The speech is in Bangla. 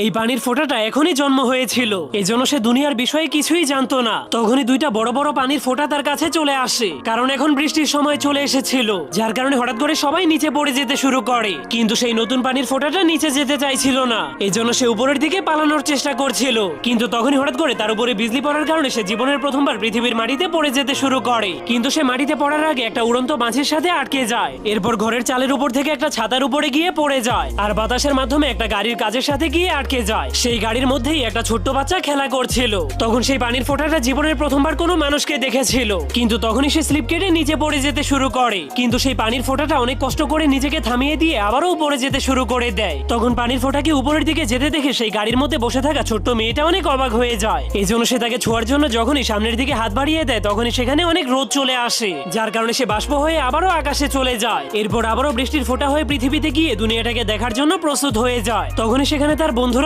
এই পানির ফোঁটাটা এখনই জন্ম হয়েছিল, এজন্য সে দুনিয়ার বিষয়ে কিছুই জানতো না। তখনই দুইটা বড় বড় পানির ফোঁটা তার কাছে চলে আসে, কারণ এখন বৃষ্টির সময় চলে এসেছিল, যার কারণে হঠাৎ করে সবাই নিচে পড়ে যেতে শুরু করে। কিন্তু সেই নতুন পানির ফোঁটাটা নিচে যেতে চাইছিল না, এজন্য সে উপরের দিকে পালানোর চেষ্টা করছিল। কিন্তু তখনই হঠাৎ করে তার উপরে বিজলি পড়ার কারণে সে জীবনের প্রথমবার পৃথিবীর মাটিতে পড়ে যেতে শুরু করে। কিন্তু সে মাটিতে পড়ার আগে একটা উড়ন্ত মাছের সাথে আটকে যায়, এরপর ঘরের চালের উপর থেকে একটা ছাতার উপরে গিয়ে পড়ে যায়, আর বাতাসের মাধ্যমে একটা গাড়ির কাজের সাথে গিয়ে আটকে যায়। সেই গাড়ির মধ্যেই একটা ছোট্ট বাচ্চা খেলা করছিল। তখন সেই পানির ফোঁটাটা জীবনের প্রথমবার কোনো মানুষকে দেখেছিল, কিন্তু তখনই সে স্লিপ কেটে নিচে পড়ে যেতে শুরু করে। কিন্তু সেই পানির ফোঁটাটা অনেক কষ্ট করে নিজেকে থামিয়ে দিয়ে আবারও উপরে যেতে শুরু করে দেয়। তখন পানির ফোঁটাকে উপরের দিকে যেতে দেখে সেই গাড়ির মধ্যে বসে থাকা ছোট্ট মেয়েটা অনেক অবাক হয়ে যায়। এই জন্য সে তাকে ছোঁয়ার জন্য যখনই সামনের দিকে হাত বাড়িয়ে দেয়, তখনই সেখানে অনেক রোদ চলে আসে, যার কারণে সে বাষ্প হয়ে আবারও আকাশে চলে যায়। এরপর আবারও বৃষ্টির ফোঁটা হয়ে পৃথিবীতে গিয়ে দুনিয়াটাকে দেখার জন্য প্রস্তুত হয়ে যায়। তখনই সেখানে তার বন্ধুরা